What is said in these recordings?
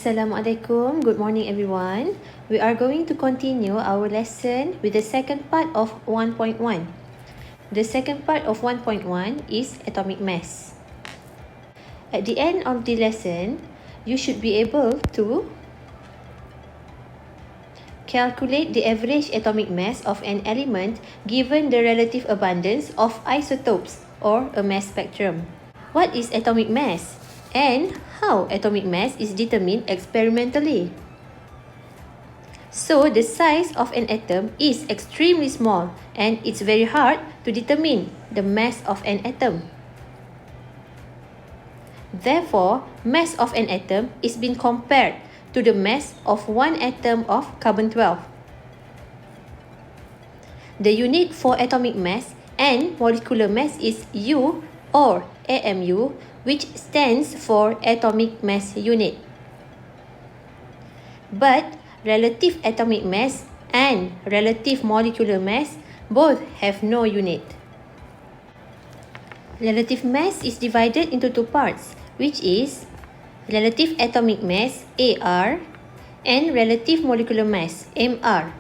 Assalamualaikum. Good morning everyone. We are going to continue our lesson with the second part of 1.1. The second part of 1.1 is atomic mass. At the end of the lesson, you should be able to calculate the average atomic mass of an element given the relative abundance of isotopes or a mass spectrum. What is atomic mass? And how atomic mass is determined experimentally. So the size of an atom is extremely small and it's very hard to determine the mass of an atom. Therefore, mass of an atom is being compared to the mass of one atom of carbon-12. The unit for atomic mass and molecular mass is U or AMU, which stands for atomic mass unit. But relative atomic mass and relative molecular mass both have no unit. Relative mass is divided into two parts, which is relative atomic mass AR and relative molecular mass MR.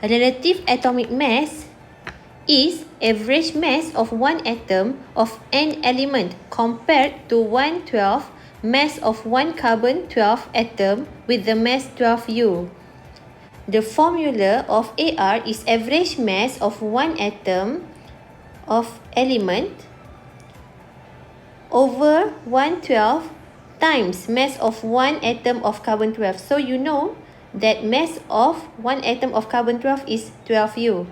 Relative atomic mass is average mass of one atom of an element compared to 1/12 mass of one carbon-12 atom with the mass 12U. The formula of AR is average mass of one atom of element over 1/12 times mass of one atom of carbon-12. So you know that mass of one atom of carbon-12 is 12U.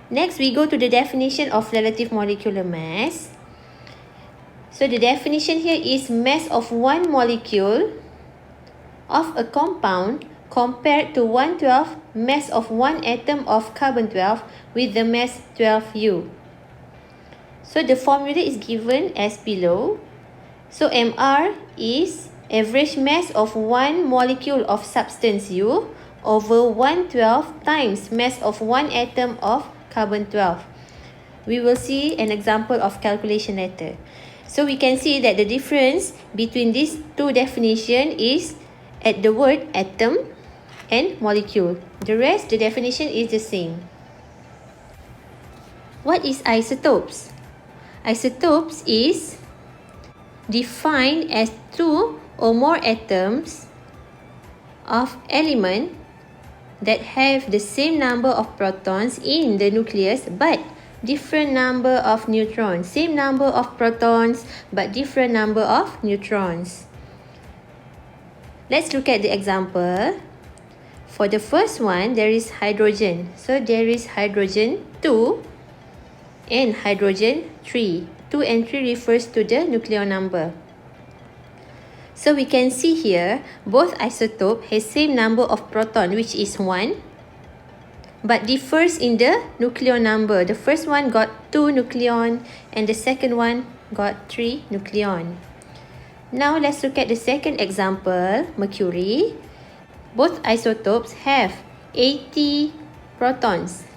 Next, we go to the definition of relative molecular mass. So the definition here is mass of one molecule of a compound compared to 1/12 mass of one atom of carbon-12 with the mass 12U. So the formula is given as below. So MR is average mass of one molecule of substance U over 1/12 times mass of one atom of carbon-12. We will see an example of calculation later. So we can see that the difference between these two definitions is at the word atom and molecule. The rest, the definition is the same. What is isotopes? Isotopes is defined as two or more atoms of element that have the same number of protons in the nucleus but different number of neutrons. Same number of protons but different number of neutrons. Let's look at the example. For the first one, there is hydrogen. So there is hydrogen 2 and hydrogen 3. 2 and 3 refers to the nucleon number. So we can see here, both isotope has same number of proton, which is 1, but differs in the nucleon number. The first one got 2 nucleon and the second one got 3 nucleon. Now let's look at the second example, mercury. Both isotopes have 80 protons.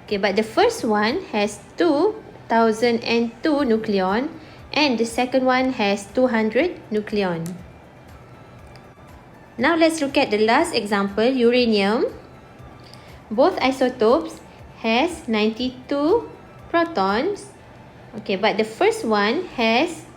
Okay, but the first one has 2002 nucleon and the second one has 200 nucleon. Now let's look at the last example, uranium. Both isotopes has 92 protons. Okay, but the first one has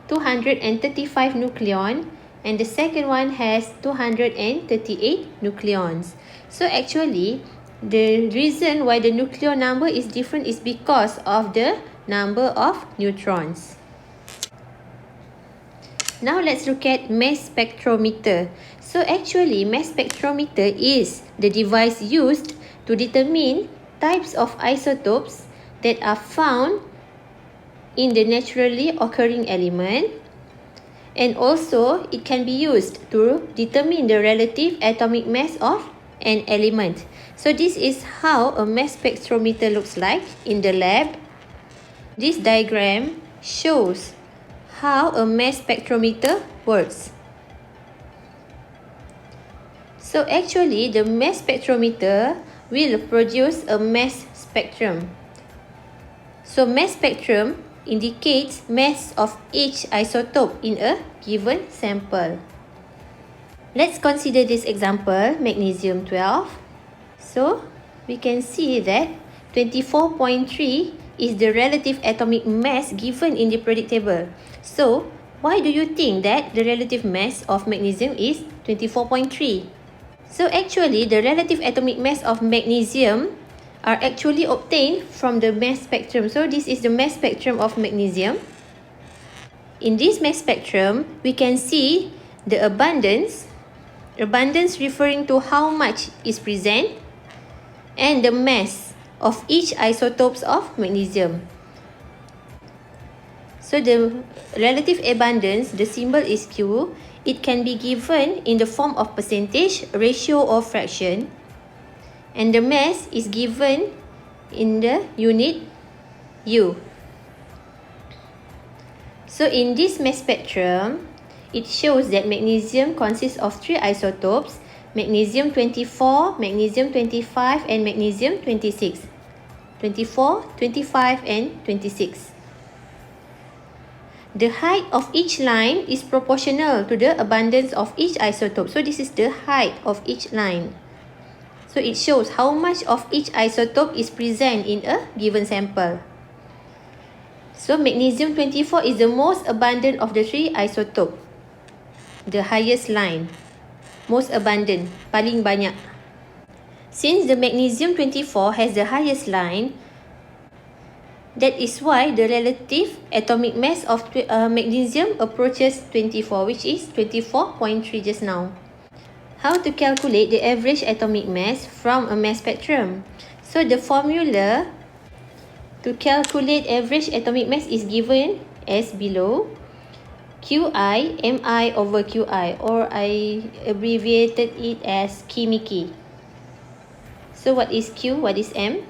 235 nucleon and the second one has 238 nucleons. So actually, the reason why the nucleon number is different is because of the number of neutrons. Now let's look at mass spectrometer. So actually, mass spectrometer is the device used to determine types of isotopes that are found in the naturally occurring element, and also it can be used to determine the relative atomic mass of an element. So this is how a mass spectrometer looks like in the lab. This diagram shows how a mass spectrometer works. So actually, the mass spectrometer will produce a mass spectrum. So mass spectrum indicates mass of each isotope in a given sample. Let's consider this example, magnesium 12. So, we can see that 24.3 is the relative atomic mass given in the periodic table. So, why do you think that the relative mass of magnesium is 24.3? So actually, the relative atomic mass of magnesium are actually obtained from the mass spectrum. So this is the mass spectrum of magnesium. In this mass spectrum, we can see the abundance referring to how much is present, and the mass of each isotopes of magnesium. So the relative abundance, the symbol is Q. It can be given in the form of percentage, ratio or fraction. And the mass is given in the unit U. So in this mass spectrum, it shows that magnesium consists of 3 isotopes: magnesium 24, magnesium 25, and magnesium 26. 24, 25, and 26. The height of each line is proportional to the abundance of each isotope. So this is the height of each line. So it shows how much of each isotope is present in a given sample. So magnesium 24 is the most abundant of the 3 isotopes. The highest line. Most abundant. Paling banyak. Since the magnesium 24 has the highest line, that is why the relative atomic mass of magnesium approaches 24, which is 24.3 just now. How to calculate the average atomic mass from a mass spectrum? So the formula to calculate average atomic mass is given as below. Qi Mi over Qi, or I abbreviated it as Ki. So what is Q? What is M?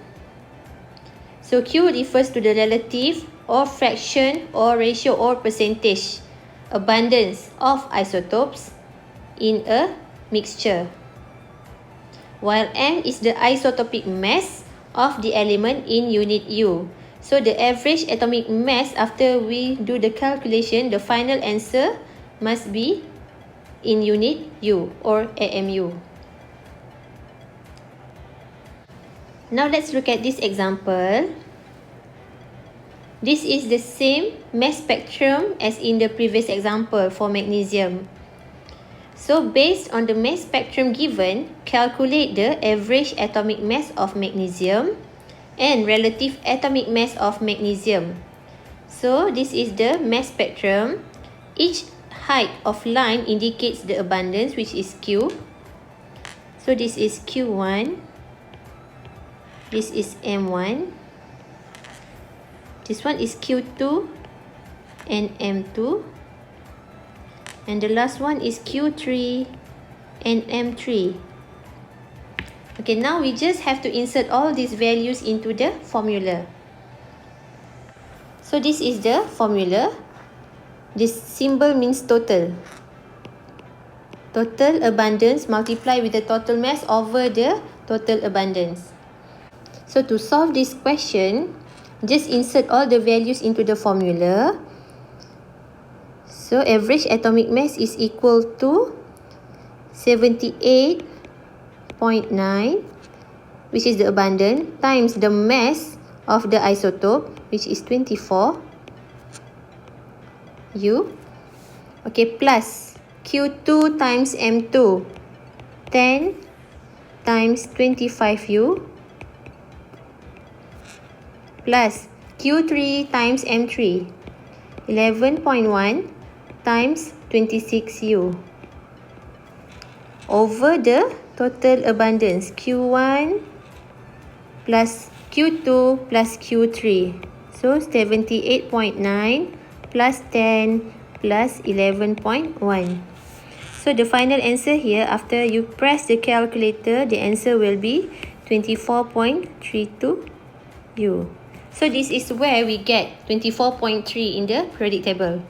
So Q refers to the relative or fraction or ratio or percentage abundance of isotopes in a mixture, while M is the isotopic mass of the element in unit U. So the average atomic mass, after we do the calculation, the final answer must be in unit U or AMU. Now let's look at this example. This is the same mass spectrum as in the previous example for magnesium. So based on the mass spectrum given, calculate the average atomic mass of magnesium and relative atomic mass of magnesium. So this is the mass spectrum. Each height of line indicates the abundance, which is Q. So this is Q1. This is M1. This one is Q2 and M2. And the last one is Q3 and M3. Okay, now we just have to insert all these values into the formula. So this is the formula. This symbol means total. Total abundance multiplied with the total mass over the total abundance. So to solve this question, just insert all the values into the formula. So average atomic mass is equal to 78.9, which is the abundant, times the mass of the isotope, which is 24 U. Okay, plus Q2 times M2, 10 times 25 U, plus Q3 times M3, 11.1 times 26U, over the total abundance, Q1 plus Q2 plus Q3. So 78.9 plus 10 plus 11.1. So the final answer here, after you press the calculator, the answer will be 24.32U. So this is where we get 24.3 in the periodic table.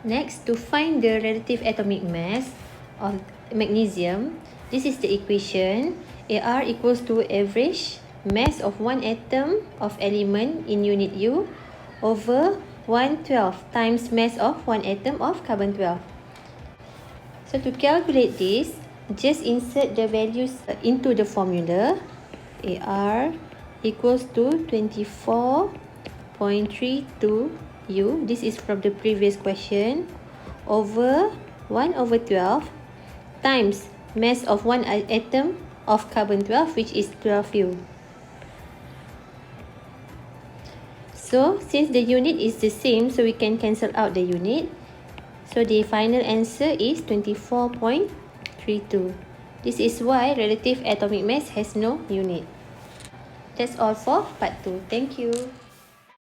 Next, to find the relative atomic mass of magnesium, this is the equation. AR equals to average mass of one atom of element in unit U over 1/12 times mass of one atom of carbon-12. So to calculate this, just insert the values into the formula. AR equals to 24.32 U. This is from the previous question. Over 1/12 times mass of one atom of carbon-12, which is 12U. So since the unit is the same, so we can cancel out the unit. So the final answer is 24.32. This is why relative atomic mass has no unit. That's all for part 2. Thank you.